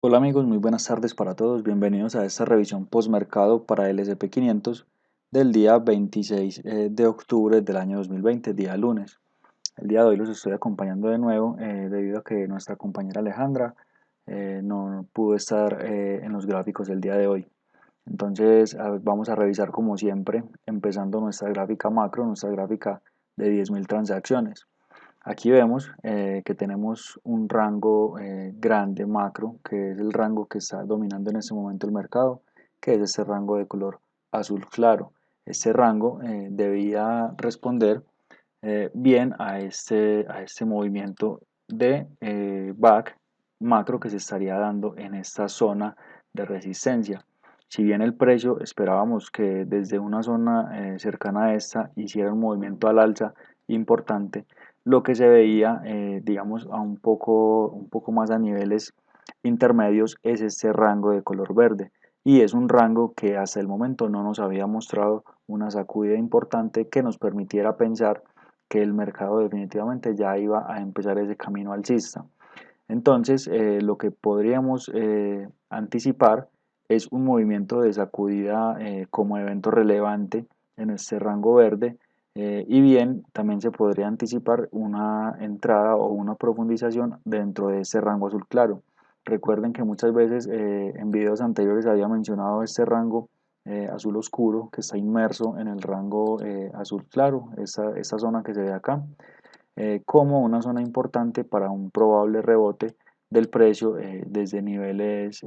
Hola amigos, muy buenas tardes para todos. Bienvenidos a esta revisión postmercado para el S&P 500 del día 26 de octubre del año 2020, día lunes. El día de hoy los estoy acompañando de nuevo debido a que nuestra compañera Alejandra no pudo estar en los gráficos del día de hoy. Entonces vamos a revisar como siempre, empezando nuestra gráfica macro, nuestra gráfica de 10.000 transacciones. Aquí vemos que tenemos un rango grande macro, que es el rango que está dominando en este momento el mercado, que es este rango de color azul claro. Este rango debía responder bien a este movimiento de back macro que se estaría dando en esta zona de resistencia. Si bien el precio esperábamos que desde una zona cercana a esta hiciera un movimiento al alza importante, lo que se veía, digamos, a un poco más a niveles intermedios es este rango de color verde, y es un rango que hasta el momento no nos había mostrado una sacudida importante que nos permitiera pensar que el mercado definitivamente ya iba a empezar ese camino alcista. Entonces, lo que podríamos anticipar es un movimiento de sacudida como evento relevante en este rango verde, y bien, también se podría anticipar una entrada o una profundización dentro de este rango azul claro. Recuerden que muchas veces en videos anteriores había mencionado este rango azul oscuro que está inmerso en el rango azul claro, esta zona que se ve acá, como una zona importante para un probable rebote del precio desde niveles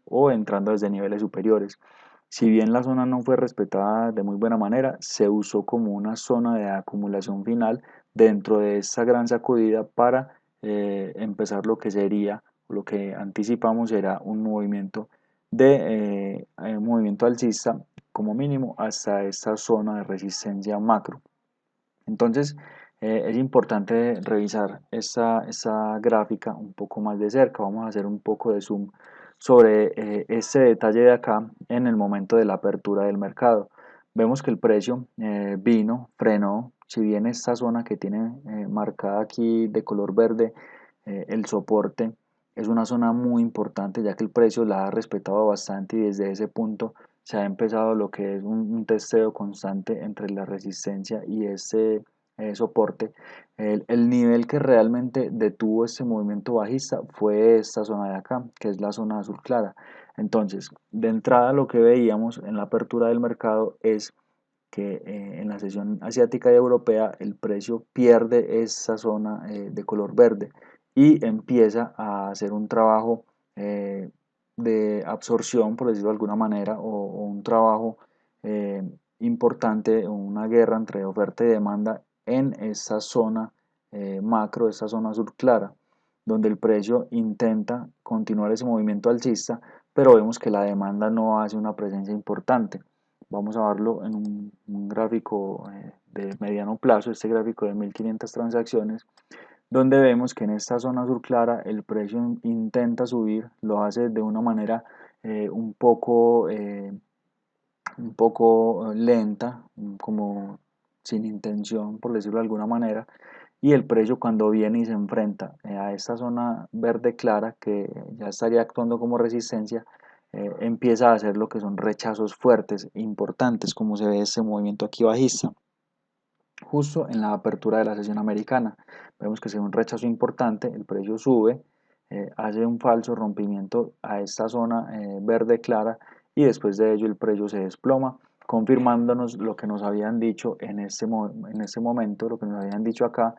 o entrando desde niveles superiores. Si bien la zona no fue respetada de muy buena manera, se usó como una zona de acumulación final dentro de esta gran sacudida para empezar lo que sería, lo que anticipamos era un movimiento de movimiento alcista como mínimo hasta esta zona de resistencia macro. Entonces, es importante revisar esta gráfica un poco más de cerca. Vamos a hacer un poco de zoom sobre este detalle de acá en el momento de la apertura del mercado. Vemos que el precio frenó, si bien esta zona que tiene marcada aquí de color verde, el soporte, es una zona muy importante ya que el precio la ha respetado bastante, y desde ese punto se ha empezado lo que es un testeo constante entre la resistencia y este soporte. El nivel que realmente detuvo este movimiento bajista fue esta zona de acá, que es la zona azul clara. Entonces, de entrada lo que veíamos en la apertura del mercado es que en la sesión asiática y europea el precio pierde esa zona de color verde y empieza a hacer un trabajo de absorción, por decirlo de alguna manera, o un trabajo eh, importante, una guerra entre oferta y demanda en esa zona macro, esa zona azul clara, donde el precio intenta continuar ese movimiento alcista, pero vemos que la demanda no hace una presencia importante. Vamos a verlo en un gráfico de mediano plazo, este gráfico de 1500 transacciones, donde vemos que en esta zona azul clara el precio intenta subir, lo hace de una manera un poco lenta, como sin intención, por decirlo de alguna manera, y el precio cuando viene y se enfrenta a esta zona verde clara que ya estaría actuando como resistencia, empieza a hacer lo que son rechazos fuertes, importantes, como se ve este movimiento aquí bajista. Justo en la apertura de la sesión americana, vemos que se ve un rechazo importante, el precio sube, hace un falso rompimiento a esta zona verde clara, y después de ello el precio se desploma, confirmándonos lo que nos habían dicho en este momento, lo que nos habían dicho acá,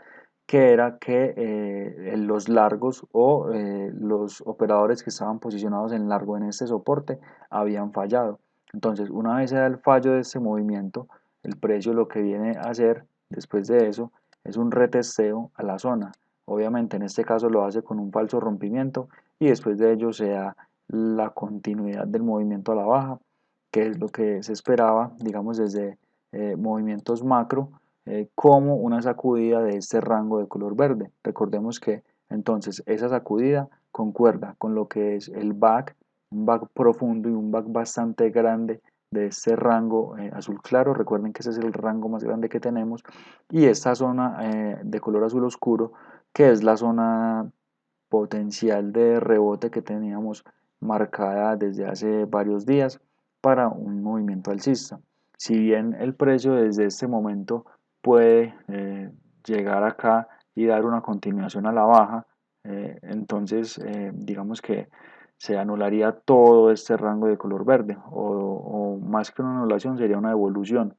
que era que los largos o los operadores que estaban posicionados en largo en este soporte habían fallado. Entonces, una vez se da el fallo de este movimiento, el precio lo que viene a hacer después de eso es un retesteo a la zona. Obviamente en este caso lo hace con un falso rompimiento, y después de ello se da la continuidad del movimiento a la baja, que es lo que se esperaba, digamos, desde movimientos macro, como una sacudida de este rango de color verde. Recordemos que entonces esa sacudida concuerda con lo que es el back, un back profundo y un back bastante grande de este rango azul claro. Recuerden que ese es el rango más grande que tenemos, y esta zona de color azul oscuro, que es la zona potencial de rebote que teníamos marcada desde hace varios días para un movimiento alcista. Si bien el precio desde este momento puede llegar acá y dar una continuación a la baja, entonces digamos que se anularía todo este rango de color verde, o más que una anulación sería una evolución.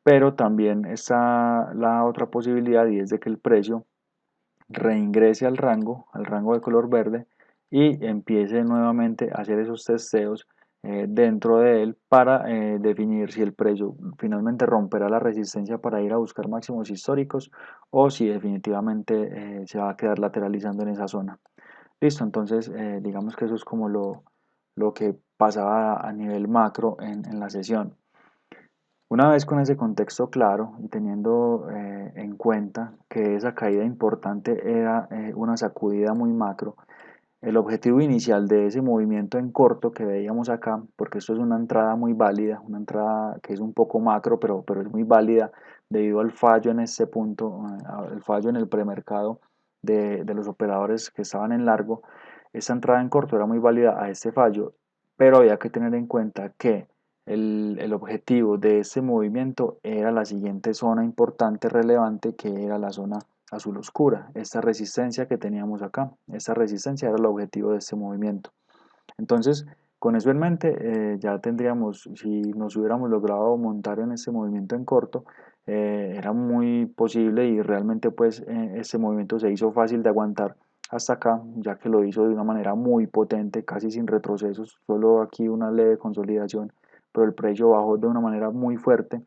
Pero también está la otra posibilidad, y es de que el precio reingrese al rango de color verde, y empiece nuevamente a hacer esos testeos dentro de él para definir si el precio finalmente romperá la resistencia para ir a buscar máximos históricos, o si definitivamente se va a quedar lateralizando en esa zona. Listo, entonces digamos que eso es como lo que pasaba a nivel macro en la sesión. Una vez con ese contexto claro y teniendo en cuenta que esa caída importante era una sacudida muy macro, el objetivo inicial de ese movimiento en corto que veíamos acá, porque esto es una entrada muy válida, una entrada que es un poco macro, pero es muy válida debido al fallo en este punto, el fallo en el premercado de los operadores que estaban en largo. Esta entrada en corto era muy válida a este fallo, pero había que tener en cuenta que el objetivo de este movimiento era la siguiente zona importante, relevante, que era la zona azul oscura, esta resistencia que teníamos acá. Esta resistencia era el objetivo de este movimiento. Entonces, con eso en mente, ya tendríamos, si nos hubiéramos logrado montar en este movimiento en corto, era muy posible, y realmente pues este movimiento se hizo fácil de aguantar hasta acá, ya que lo hizo de una manera muy potente, casi sin retrocesos, solo aquí una leve consolidación, pero el precio bajó de una manera muy fuerte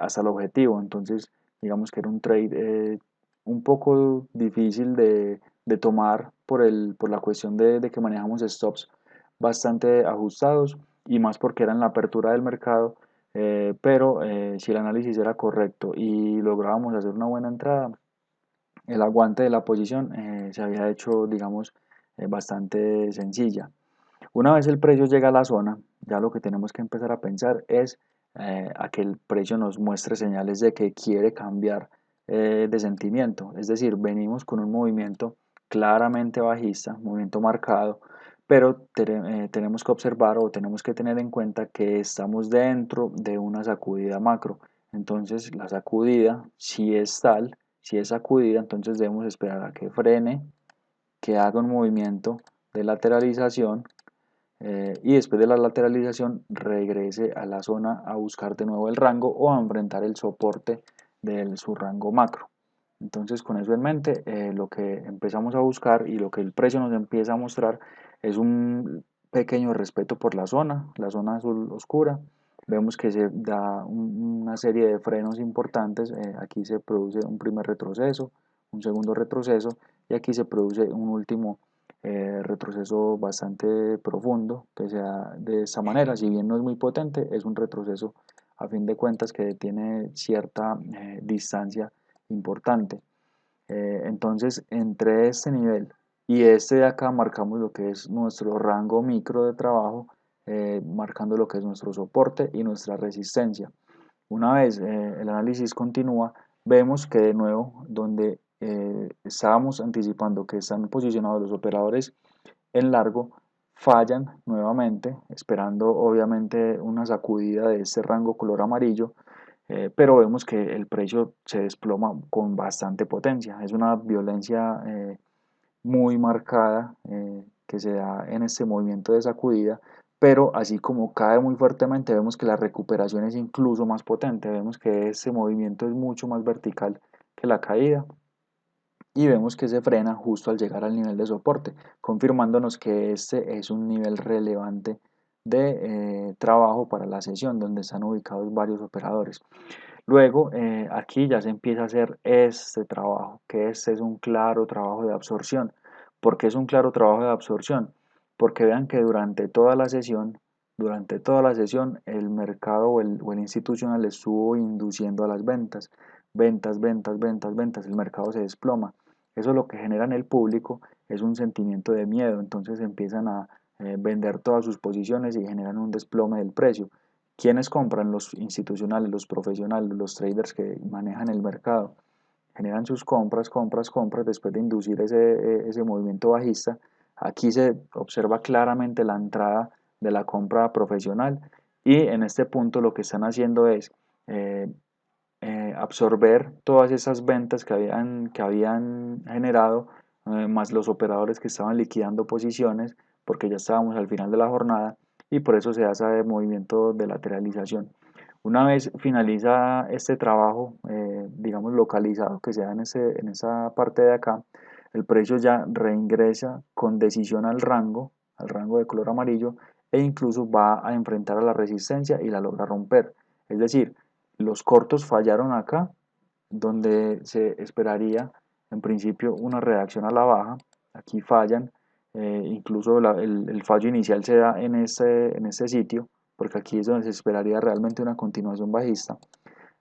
hasta el objetivo. Entonces, digamos que era un trade un poco difícil de tomar por la cuestión de que manejamos stops bastante ajustados, y más porque era en la apertura del mercado, pero si el análisis era correcto y lográbamos hacer una buena entrada, el aguante de la posición se había hecho, digamos, bastante sencilla. Una vez el precio llega a la zona, ya lo que tenemos que empezar a pensar es a que el precio nos muestre señales de que quiere cambiar de sentimiento. Es decir, venimos con un movimiento claramente bajista, movimiento marcado, pero tenemos que observar, o tenemos que tener en cuenta, que estamos dentro de una sacudida macro. Entonces la sacudida, si es tal, si es sacudida, entonces debemos esperar a que frene, que haga un movimiento de lateralización, y después de la lateralización regrese a la zona a buscar de nuevo el rango, o a enfrentar el soporte de su rango macro. Entonces, con eso en mente, lo que empezamos a buscar y lo que el precio nos empieza a mostrar es un pequeño respeto por la zona azul oscura. Vemos que se da una serie de frenos importantes. Aquí se produce un primer retroceso, un segundo retroceso, y aquí se produce un último retroceso bastante profundo, que sea de esta manera. Si bien no es muy potente, es un retroceso a fin de cuentas que tiene cierta distancia importante. Entonces, entre este nivel y este de acá, marcamos lo que es nuestro rango micro de trabajo, marcando lo que es nuestro soporte y nuestra resistencia. Una vez el análisis continúa, vemos que de nuevo, donde estábamos anticipando que están posicionados los operadores en largo, fallan nuevamente, esperando obviamente una sacudida de este rango color amarillo, pero vemos que el precio se desploma con bastante potencia. Es una violencia muy marcada que se da en este movimiento de sacudida, pero así como cae muy fuertemente, vemos que la recuperación es incluso más potente. Vemos que este movimiento es mucho más vertical que la caída, y vemos que se frena justo al llegar al nivel de soporte, confirmándonos que este es un nivel relevante de trabajo para la sesión, donde están ubicados varios operadores. Luego, aquí ya se empieza a hacer este trabajo, que este es un claro trabajo de absorción. ¿Por qué es un claro trabajo de absorción? Porque vean que durante toda la sesión, el mercado o el institucional estuvo induciendo a las ventas. Ventas, ventas, ventas, ventas. El mercado se desploma. Eso lo que genera en el público es un sentimiento de miedo. Entonces empiezan a vender todas sus posiciones y generan un desplome del precio. ¿Quiénes compran? Los institucionales, los profesionales, los traders que manejan el mercado. Generan sus compras, compras, compras después de inducir ese movimiento bajista. Aquí se observa claramente la entrada de la compra profesional y en este punto lo que están haciendo es eh, absorber todas esas ventas que habían generado, más los operadores que estaban liquidando posiciones, porque ya estábamos al final de la jornada y por eso se da ese movimiento de lateralización. Una vez finaliza este trabajo, digamos localizado que se da en esa parte de acá, el precio ya reingresa con decisión al rango de color amarillo, e incluso va a enfrentar a la resistencia y la logra romper. Es decir, los cortos fallaron acá, donde se esperaría en principio una reacción a la baja. Aquí fallan, incluso el fallo inicial se da en este sitio, porque aquí es donde se esperaría realmente una continuación bajista.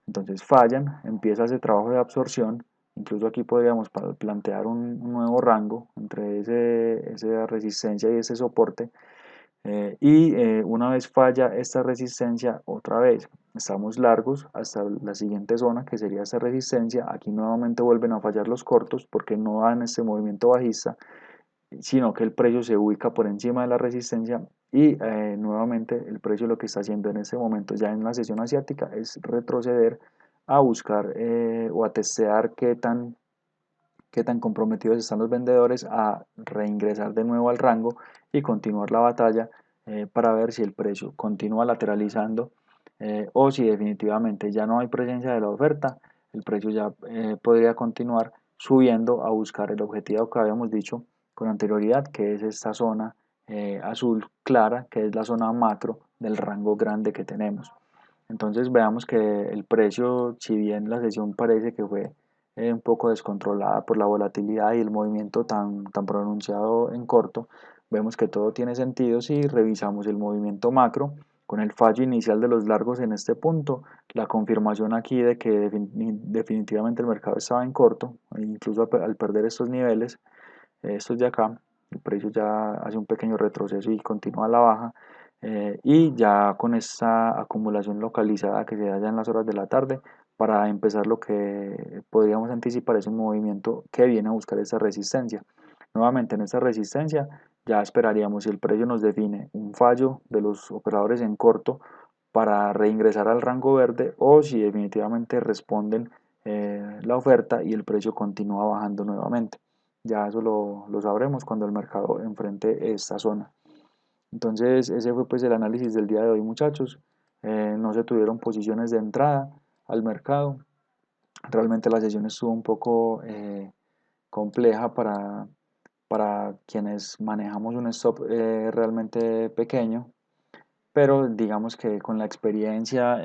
Entonces fallan, empieza ese trabajo de absorción. Incluso aquí podríamos plantear un nuevo rango entre esa resistencia y ese soporte, una vez falla esta resistencia, otra vez estamos largos hasta la siguiente zona que sería esta resistencia. Aquí nuevamente vuelven a fallar los cortos porque no dan este movimiento bajista, sino que el precio se ubica por encima de la resistencia y nuevamente el precio lo que está haciendo en este momento ya en la sesión asiática es retroceder a buscar o a testear qué tan comprometidos están los vendedores a reingresar de nuevo al rango y continuar la batalla, para ver si el precio continúa lateralizando, o si definitivamente ya no hay presencia de la oferta, el precio ya podría continuar subiendo a buscar el objetivo que habíamos dicho con anterioridad, que es esta zona azul clara, que es la zona macro del rango grande que tenemos. Entonces veamos que el precio, si bien la sesión parece que fue un poco descontrolada por la volatilidad y el movimiento tan pronunciado en corto, vemos que todo tiene sentido si revisamos el movimiento macro con el fallo inicial de los largos en este punto, la confirmación aquí de que definitivamente el mercado estaba en corto, e incluso al perder estos niveles, estos de acá, el precio ya hace un pequeño retroceso y continúa a la baja, y ya con esta acumulación localizada que se da ya en las horas de la tarde, para empezar lo que podríamos anticipar es un movimiento que viene a buscar esa resistencia. Nuevamente en esta resistencia ya esperaríamos, si el precio nos define un fallo de los operadores en corto, para reingresar al rango verde, o si definitivamente responden la oferta y el precio continúa bajando nuevamente. Ya eso lo sabremos cuando el mercado enfrente esta zona. Entonces ese fue pues el análisis del día de hoy, muchachos. No se tuvieron posiciones de entrada al mercado. Realmente la sesión estuvo un poco compleja para quienes manejamos un stop realmente pequeño, pero digamos que con la experiencia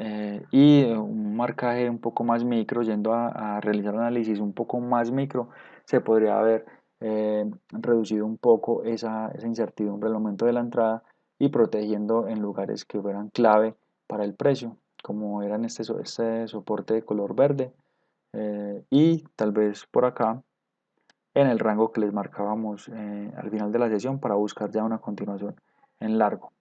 y un marcaje un poco más micro, yendo a realizar análisis un poco más micro, se podría haber reducido un poco esa incertidumbre al momento de la entrada y protegiendo en lugares que fueran clave para el precio, como eran este soporte de color verde, y tal vez por acá en el rango que les marcábamos al final de la sesión, para buscar ya una continuación en largo.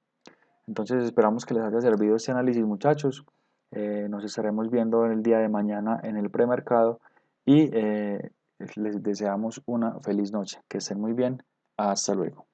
Entonces esperamos que les haya servido este análisis, muchachos. Nos estaremos viendo el día de mañana en el premercado y les deseamos una feliz noche. Que estén muy bien. Hasta luego.